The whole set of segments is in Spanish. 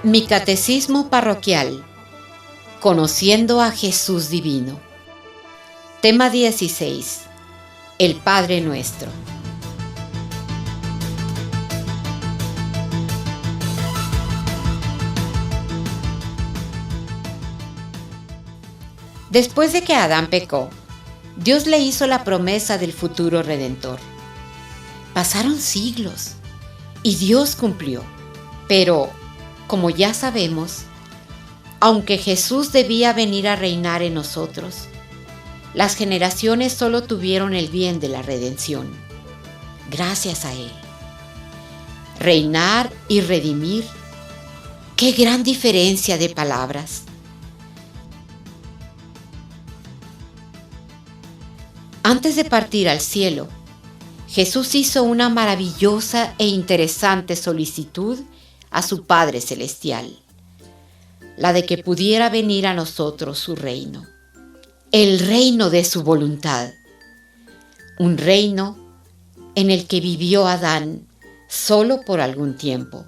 Mi catecismo parroquial, conociendo a Jesús divino. Tema 16. El Padre Nuestro. Después de que Adán pecó, Dios le hizo la promesa del futuro Redentor. Pasaron siglos y Dios cumplió, pero, como ya sabemos, aunque Jesús debía venir a reinar en nosotros, las generaciones solo tuvieron el bien de la redención, gracias a Él. Reinar y redimir, qué gran diferencia de palabras. Antes de partir al cielo, Jesús hizo una maravillosa e interesante solicitud a su Padre Celestial, la de que pudiera venir a nosotros su reino, el reino de su voluntad, un reino en el que vivió Adán solo por algún tiempo.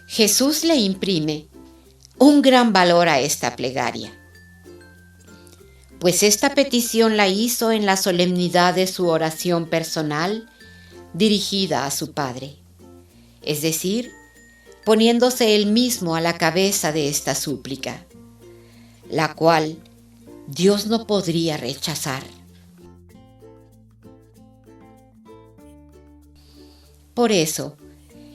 Jesús le imprime un gran valor a esta plegaria, pues esta petición la hizo en la solemnidad de su oración personal dirigida a su Padre, es decir, poniéndose él mismo a la cabeza de esta súplica, la cual Dios no podría rechazar. Por eso,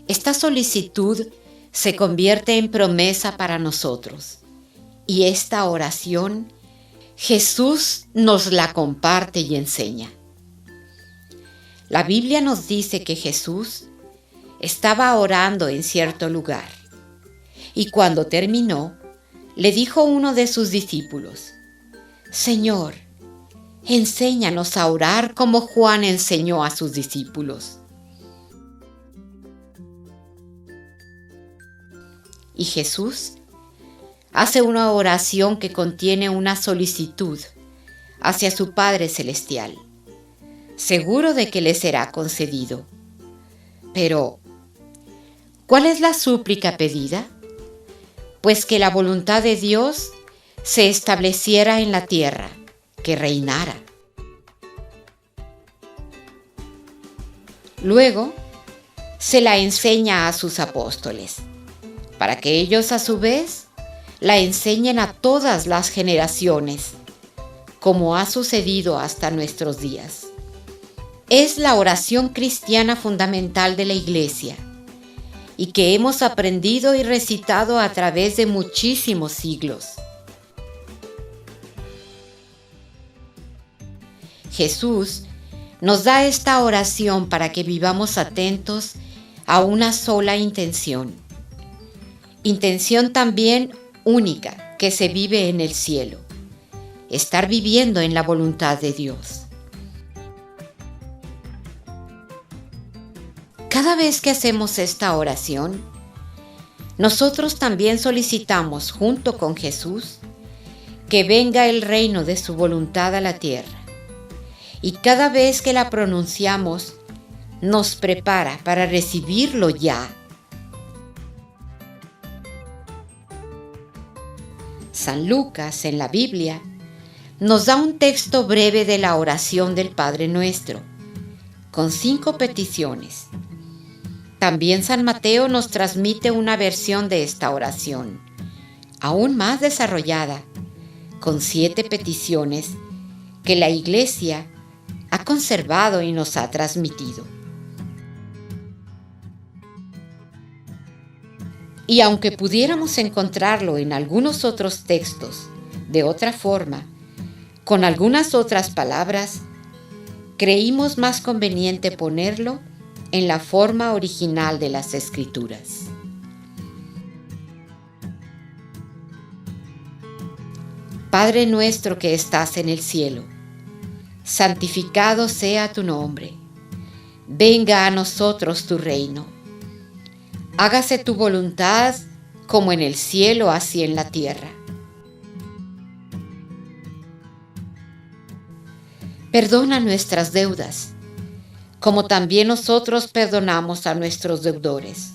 esta solicitud se convierte en promesa para nosotros, y esta oración Jesús nos la comparte y enseña. La Biblia nos dice que Jesús estaba orando en cierto lugar y cuando terminó, le dijo uno de sus discípulos: Señor, enséñanos a orar como Juan enseñó a sus discípulos. Y Jesús hace una oración que contiene una solicitud hacia su Padre Celestial, seguro de que le será concedido. Pero, ¿cuál es la súplica pedida? Pues que la voluntad de Dios se estableciera en la tierra, que reinara. Luego, se la enseña a sus apóstoles, para que ellos a su vez la enseñen a todas las generaciones, como ha sucedido hasta nuestros días. Es la oración cristiana fundamental de la Iglesia y que hemos aprendido y recitado a través de muchísimos siglos. Jesús nos da esta oración para que vivamos atentos a una sola intención también única que se vive en el cielo, estar viviendo en la voluntad de Dios. Cada vez que hacemos esta oración, nosotros también solicitamos junto con Jesús que venga el reino de su voluntad a la tierra, y cada vez que la pronunciamos, nos prepara para recibirlo ya. San Lucas, en la Biblia, nos da un texto breve de la oración del Padre Nuestro, con 5 peticiones. También San Mateo nos transmite una versión de esta oración, aún más desarrollada, con 7 peticiones que la Iglesia ha conservado y nos ha transmitido. Y aunque pudiéramos encontrarlo en algunos otros textos de otra forma, con algunas otras palabras, creímos más conveniente ponerlo en la forma original de las Escrituras. Padre nuestro que estás en el cielo, santificado sea tu nombre. Venga a nosotros tu reino. Hágase tu voluntad como en el cielo, así en la tierra. Perdona nuestras deudas, como también nosotros perdonamos a nuestros deudores.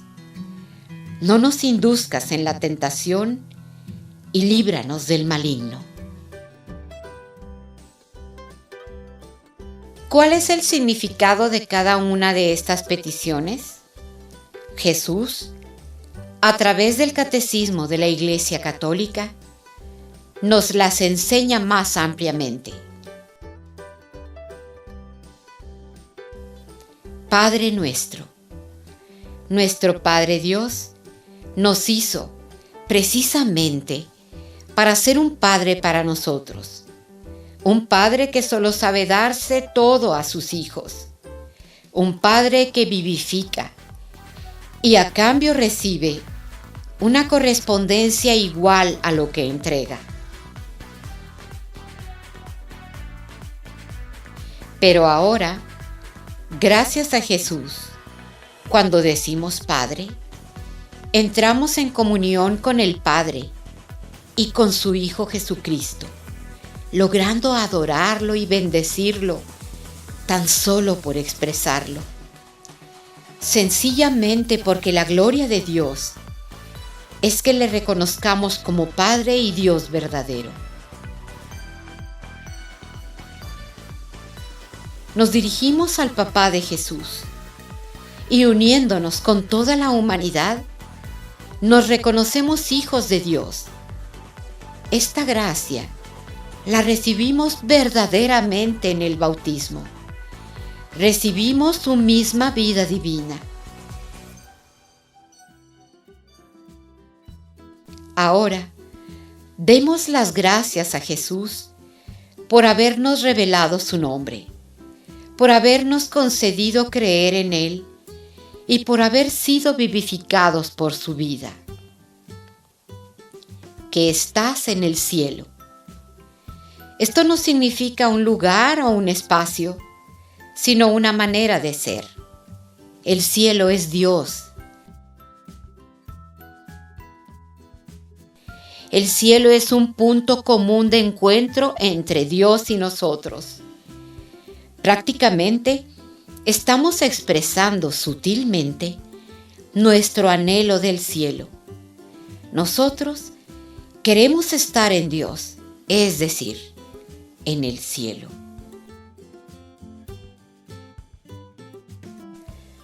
No nos induzcas en la tentación y líbranos del maligno. ¿Cuál es el significado de cada una de estas peticiones? Jesús, a través del Catecismo de la Iglesia Católica, nos las enseña más ampliamente. Padre nuestro, nuestro Padre Dios nos hizo precisamente para ser un Padre para nosotros, un Padre que solo sabe darse todo a sus hijos, un Padre que vivifica y a cambio recibe una correspondencia igual a lo que entrega. Pero ahora, gracias a Jesús, cuando decimos Padre, entramos en comunión con el Padre y con su Hijo Jesucristo, logrando adorarlo y bendecirlo tan solo por expresarlo. Sencillamente porque la gloria de Dios es que le reconozcamos como Padre y Dios verdadero. Nos dirigimos al Papá de Jesús y uniéndonos con toda la humanidad, nos reconocemos hijos de Dios. Esta gracia la recibimos verdaderamente en el bautismo. Recibimos su misma vida divina. Ahora, demos las gracias a Jesús por habernos revelado su nombre, por habernos concedido creer en Él y por haber sido vivificados por su vida. Que estás en el cielo. Esto no significa un lugar o un espacio, sino una manera de ser. El cielo es Dios. El cielo es un punto común de encuentro entre Dios y nosotros. Prácticamente, estamos expresando sutilmente nuestro anhelo del cielo. Nosotros queremos estar en Dios, es decir, en el cielo.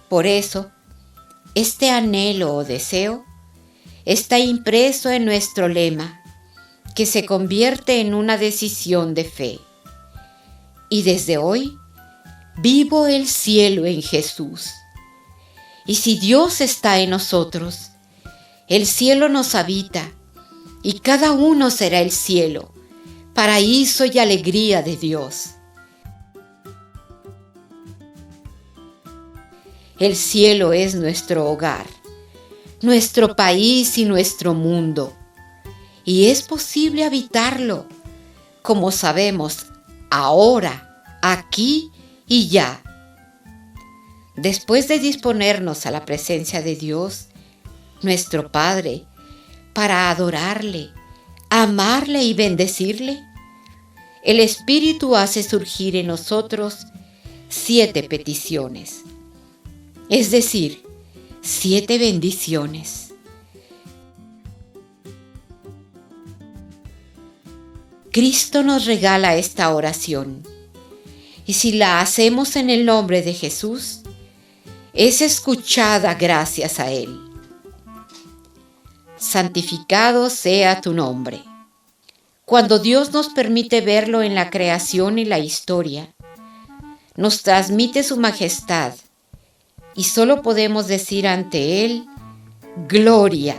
Por eso, este anhelo o deseo está impreso en nuestro lema, que se convierte en una decisión de fe. Y desde hoy, vivo el cielo en Jesús. Y si Dios está en nosotros, el cielo nos habita, y cada uno será el cielo, paraíso y alegría de Dios. El cielo es nuestro hogar, nuestro país y nuestro mundo, y es posible habitarlo, como sabemos, ahora, aquí y ya. Después de disponernos a la presencia de Dios, nuestro Padre, para adorarle, amarle y bendecirle, el Espíritu hace surgir en nosotros 7 peticiones, es decir, 7 bendiciones. Cristo nos regala esta oración, y si la hacemos en el nombre de Jesús, es escuchada gracias a Él. Santificado sea tu nombre. Cuando Dios nos permite verlo en la creación y la historia, nos transmite su majestad, y solo podemos decir ante Él, gloria.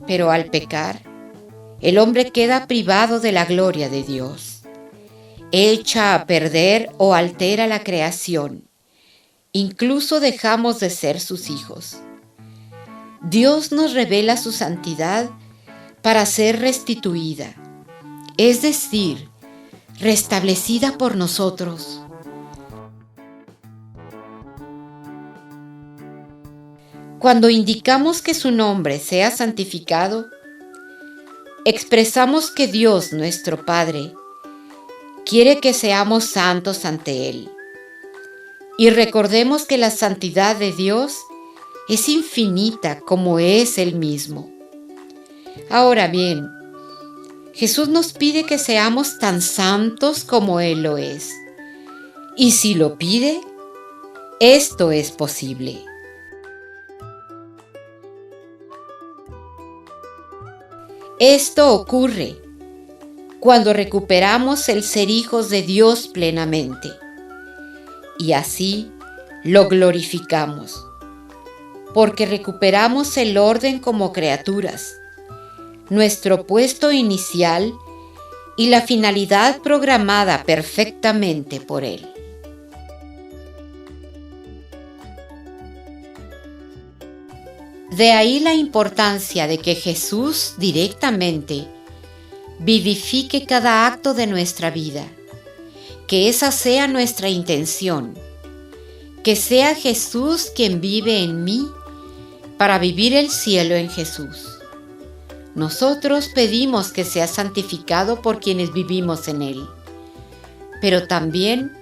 Pero al pecar, el hombre queda privado de la gloria de Dios. Echa a perder o altera la creación. Incluso dejamos de ser sus hijos. Dios nos revela su santidad para ser restituida, es decir, restablecida por nosotros. Cuando indicamos que su nombre sea santificado, expresamos que Dios, nuestro Padre, quiere que seamos santos ante Él. Y recordemos que la santidad de Dios es infinita como es Él mismo. Ahora bien, Jesús nos pide que seamos tan santos como Él lo es. Y si lo pide, esto es posible. Esto ocurre cuando recuperamos el ser hijos de Dios plenamente. Y así lo glorificamos, porque recuperamos el orden como criaturas, nuestro puesto inicial y la finalidad programada perfectamente por Él. De ahí la importancia de que Jesús directamente vivifique cada acto de nuestra vida, que esa sea nuestra intención, que sea Jesús quien vive en mí para vivir el cielo en Jesús. Nosotros pedimos que sea santificado por quienes vivimos en Él, pero también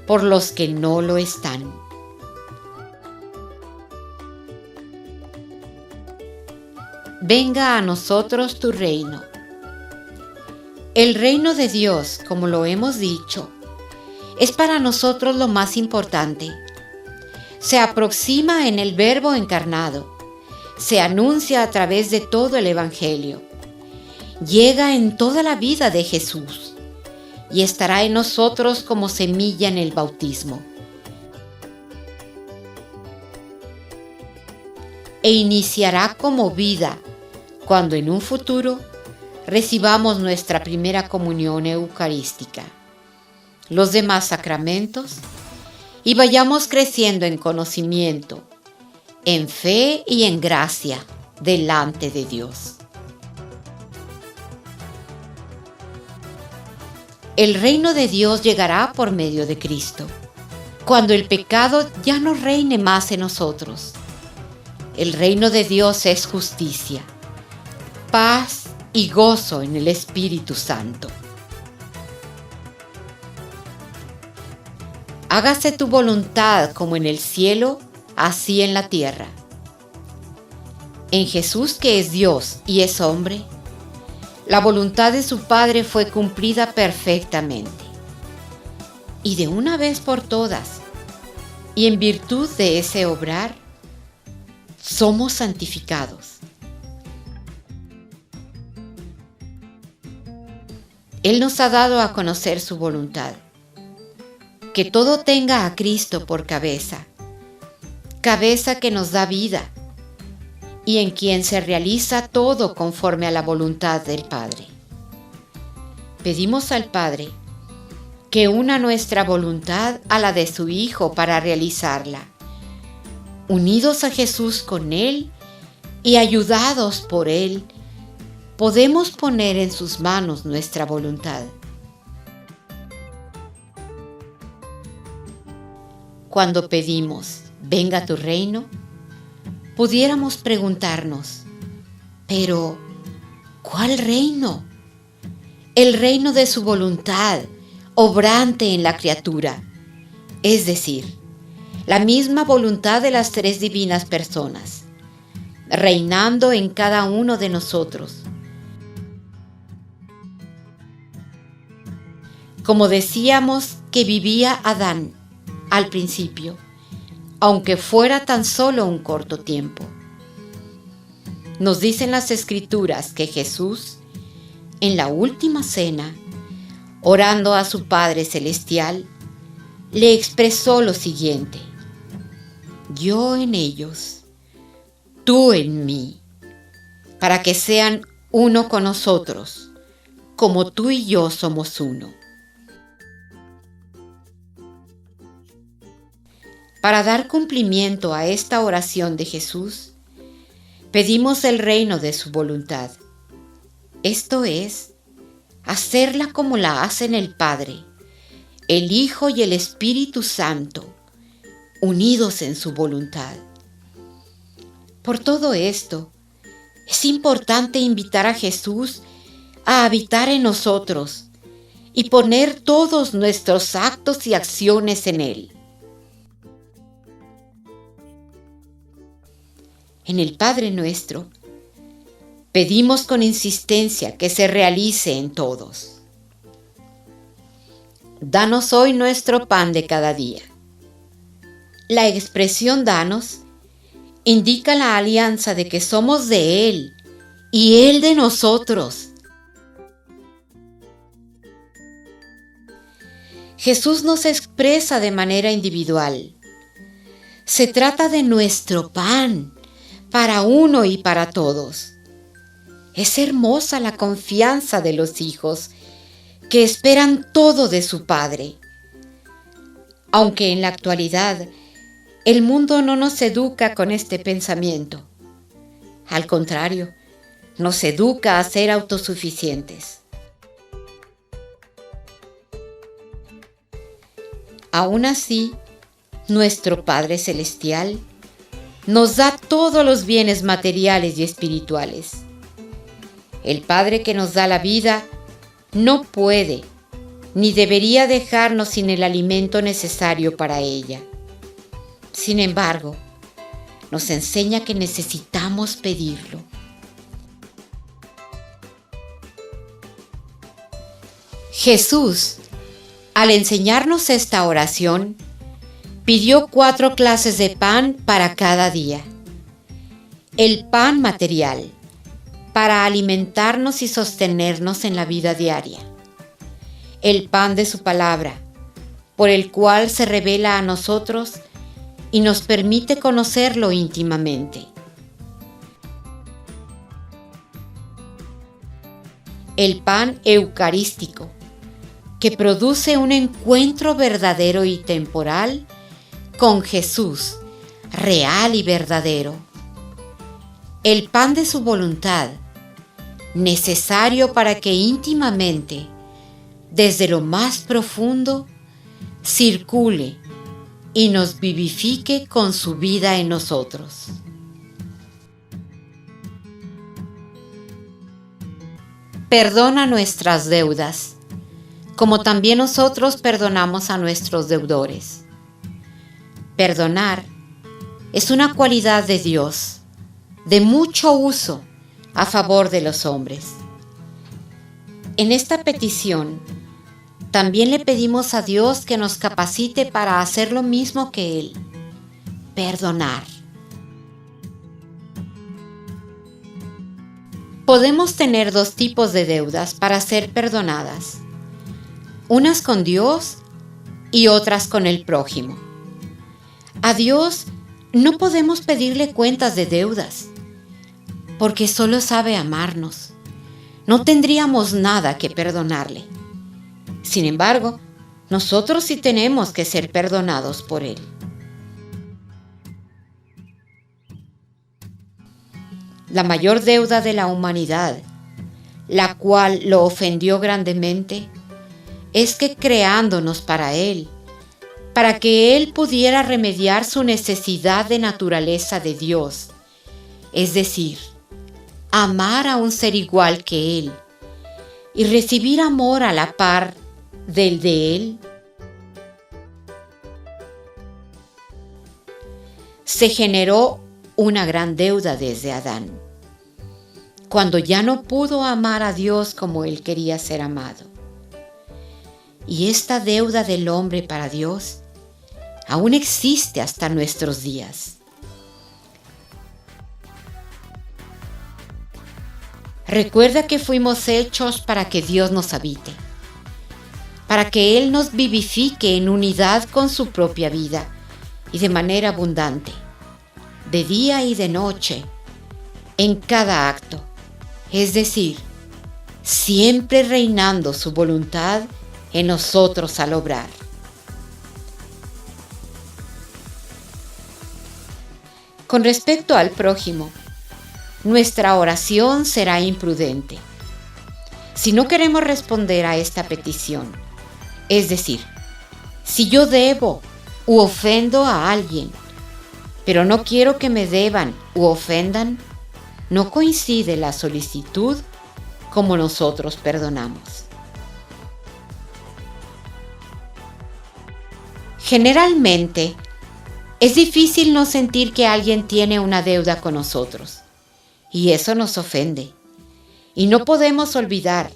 por los que no lo están. Venga a nosotros tu reino. El reino de Dios, como lo hemos dicho, es para nosotros lo más importante. Se aproxima en el Verbo encarnado, se anuncia a través de todo el Evangelio, llega en toda la vida de Jesús y estará en nosotros como semilla en el bautismo. E iniciará como vida cuando en un futuro recibamos nuestra primera comunión eucarística, los demás sacramentos y vayamos creciendo en conocimiento, en fe y en gracia delante de Dios. El reino de Dios llegará por medio de Cristo, cuando el pecado ya no reine más en nosotros. El reino de Dios es justicia, paz y gozo en el Espíritu Santo. Hágase tu voluntad como en el cielo, así en la tierra. En Jesús, que es Dios y es hombre, la voluntad de su Padre fue cumplida perfectamente. Y de una vez por todas, y en virtud de ese obrar, somos santificados. Él nos ha dado a conocer su voluntad, que todo tenga a Cristo por cabeza, cabeza que nos da vida, y en quien se realiza todo conforme a la voluntad del Padre. Pedimos al Padre que una nuestra voluntad a la de su Hijo para realizarla, unidos a Jesús con Él y ayudados por Él, podemos poner en sus manos nuestra voluntad. Cuando pedimos, venga tu reino, pudiéramos preguntarnos, pero ¿cuál reino? El reino de su voluntad, obrante en la criatura, es decir, la misma voluntad de las tres divinas personas, reinando en cada uno de nosotros. Como decíamos que vivía Adán al principio, aunque fuera tan solo un corto tiempo. Nos dicen las Escrituras que Jesús, en la última cena, orando a su Padre Celestial, le expresó lo siguiente: yo en ellos, tú en mí, para que sean uno con nosotros, como tú y yo somos uno. Para dar cumplimiento a esta oración de Jesús, pedimos el reino de su voluntad. Esto es, hacerla como la hacen el Padre, el Hijo y el Espíritu Santo, unidos en su voluntad. Por todo esto, es importante invitar a Jesús a habitar en nosotros, y poner todos nuestros actos y acciones en Él. En el Padre Nuestro, pedimos con insistencia que se realice en todos. Danos hoy nuestro pan de cada día. La expresión danos indica la alianza de que somos de Él y Él de nosotros. Jesús nos expresa de manera individual. Se trata de nuestro pan, para uno y para todos. Es hermosa la confianza de los hijos que esperan todo de su Padre. Aunque en la actualidad el mundo no nos educa con este pensamiento. Al contrario, nos educa a ser autosuficientes. Aún así, nuestro Padre Celestial nos da todos los bienes materiales y espirituales. El Padre que nos da la vida no puede ni debería dejarnos sin el alimento necesario para ella. Sin embargo, nos enseña que necesitamos pedirlo. Jesús, al enseñarnos esta oración, pidió 4 clases de pan para cada día. El pan material, para alimentarnos y sostenernos en la vida diaria. El pan de su palabra, por el cual se revela a nosotros y nos permite conocerlo íntimamente. El pan eucarístico, que produce un encuentro verdadero y temporal con Jesús, real y verdadero. El pan de su voluntad, necesario para que íntimamente, desde lo más profundo, circule y nos vivifique con su vida en nosotros. Perdona nuestras deudas, como también nosotros perdonamos a nuestros deudores. Perdonar es una cualidad de Dios, de mucho uso a favor de los hombres. En esta petición, también le pedimos a Dios que nos capacite para hacer lo mismo que Él, perdonar. Podemos tener 2 tipos de deudas para ser perdonadas, unas con Dios y otras con el prójimo. A Dios no podemos pedirle cuentas de deudas, porque solo sabe amarnos. No tendríamos nada que perdonarle. Sin embargo, nosotros sí tenemos que ser perdonados por Él. La mayor deuda de la humanidad, la cual lo ofendió grandemente, es que creándonos para Él, para que Él pudiera remediar su necesidad de naturaleza de Dios, es decir, amar a un ser igual que Él y recibir amor a la par del de Él, se generó una gran deuda desde Adán, cuando ya no pudo amar a Dios como Él quería ser amado. Y esta deuda del hombre para Dios aún existe hasta nuestros días. Recuerda que fuimos hechos para que Dios nos habite, para que Él nos vivifique en unidad con su propia vida y de manera abundante, de día y de noche, en cada acto, es decir, siempre reinando su voluntad en nosotros al obrar. Con respecto al prójimo, nuestra oración será imprudente. Si no queremos responder a esta petición, es decir, si yo debo u ofendo a alguien, pero no quiero que me deban u ofendan, no coincide la solicitud como nosotros perdonamos. Generalmente, es difícil no sentir que alguien tiene una deuda con nosotros, y eso nos ofende, y no podemos olvidar.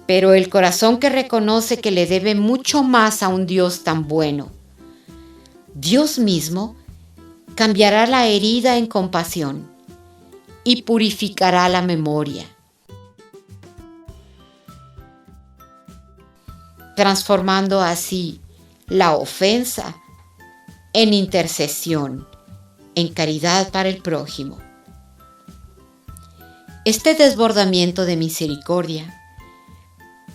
Pero el corazón que reconoce que le debe mucho más a un Dios tan bueno, Dios mismo cambiará la herida en compasión y purificará la memoria, transformando así la ofensa en intercesión, en caridad para el prójimo. Este desbordamiento de misericordia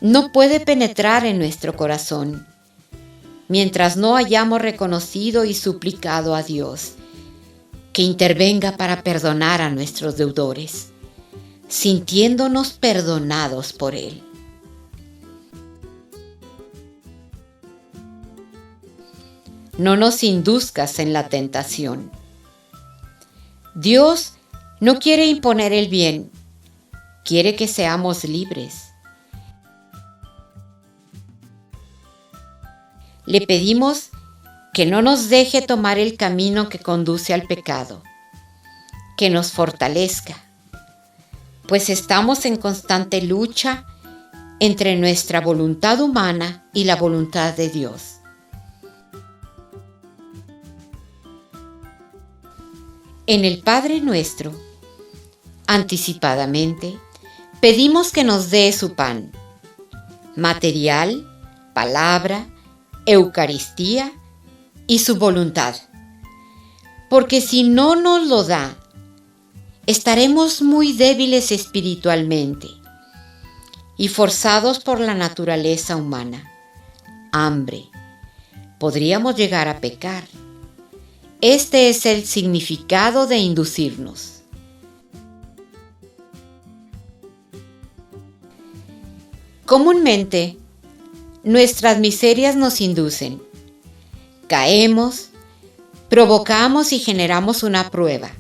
no puede penetrar en nuestro corazón mientras no hayamos reconocido y suplicado a Dios que intervenga para perdonar a nuestros deudores, sintiéndonos perdonados por Él. No nos induzcas en la tentación. Dios no quiere imponer el bien, quiere que seamos libres. Le pedimos que no nos deje tomar el camino que conduce al pecado, que nos fortalezca, pues estamos en constante lucha entre nuestra voluntad humana y la voluntad de Dios. En el Padre Nuestro, anticipadamente, pedimos que nos dé su pan, material, palabra, Eucaristía y su voluntad, porque si no nos lo da, estaremos muy débiles espiritualmente y forzados por la naturaleza humana. Hambre. Podríamos llegar a pecar. Este es el significado de inducirnos. Comúnmente, nuestras miserias nos inducen. Caemos, provocamos y generamos una prueba,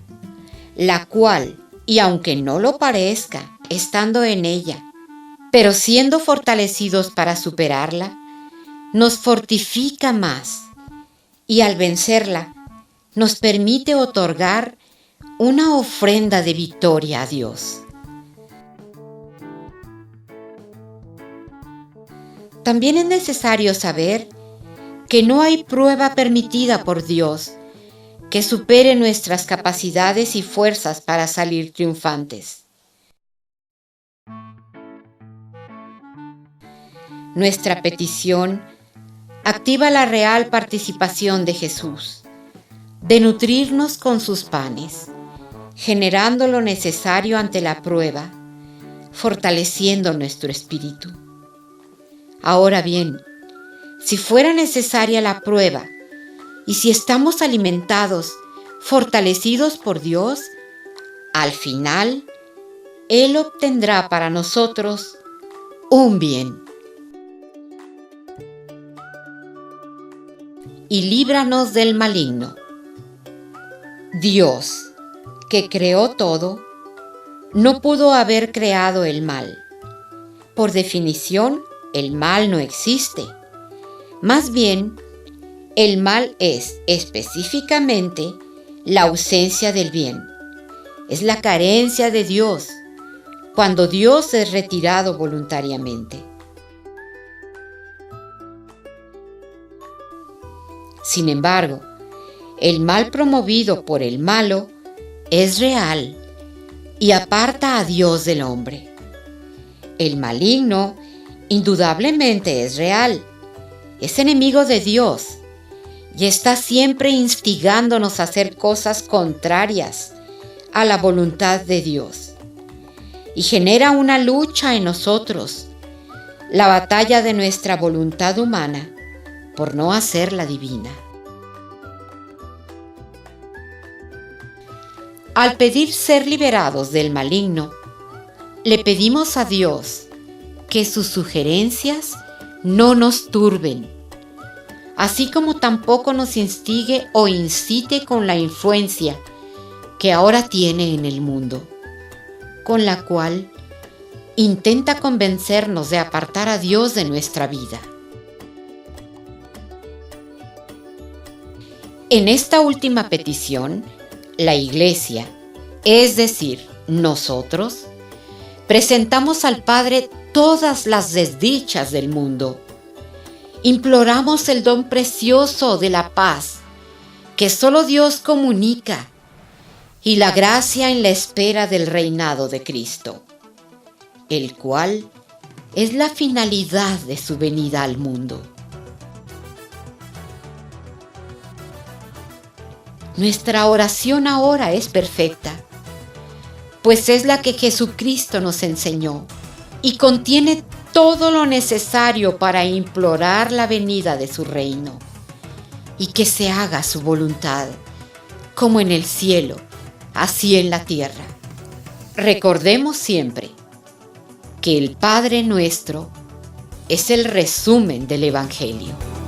la cual, y aunque no lo parezca, estando en ella, pero siendo fortalecidos para superarla, nos fortifica más y al vencerla, nos permite otorgar una ofrenda de victoria a Dios. También es necesario saber que no hay prueba permitida por Dios que supere nuestras capacidades y fuerzas para salir triunfantes. Nuestra petición activa la real participación de Jesús, de nutrirnos con sus panes, generando lo necesario ante la prueba, fortaleciendo nuestro espíritu. Ahora bien, si fuera necesaria la prueba, y si estamos alimentados, fortalecidos por Dios, al final, Él obtendrá para nosotros un bien. Y líbranos del maligno. Dios, que creó todo, no pudo haber creado el mal. Por definición, el mal no existe. Más bien, el mal es específicamente la ausencia del bien. Es la carencia de Dios, cuando Dios es retirado voluntariamente. Sin embargo, el mal promovido por el malo es real y aparta a Dios del hombre. El maligno indudablemente es real, es enemigo de Dios y está siempre instigándonos a hacer cosas contrarias a la voluntad de Dios. Y genera una lucha en nosotros, la batalla de nuestra voluntad humana por no hacerla divina. Al pedir ser liberados del maligno, le pedimos a Dios que sus sugerencias no nos turben, así como tampoco nos instigue o incite con la influencia que ahora tiene en el mundo, con la cual intenta convencernos de apartar a Dios de nuestra vida. En esta última petición, la Iglesia, es decir, nosotros, presentamos al Padre todas las desdichas del mundo. Imploramos el don precioso de la paz que solo Dios comunica y la gracia en la espera del reinado de Cristo, el cual es la finalidad de su venida al mundo. Nuestra oración ahora es perfecta, pues es la que Jesucristo nos enseñó y contiene todo lo necesario para implorar la venida de su reino y que se haga su voluntad, como en el cielo, así en la tierra. Recordemos siempre que el Padre Nuestro es el resumen del Evangelio.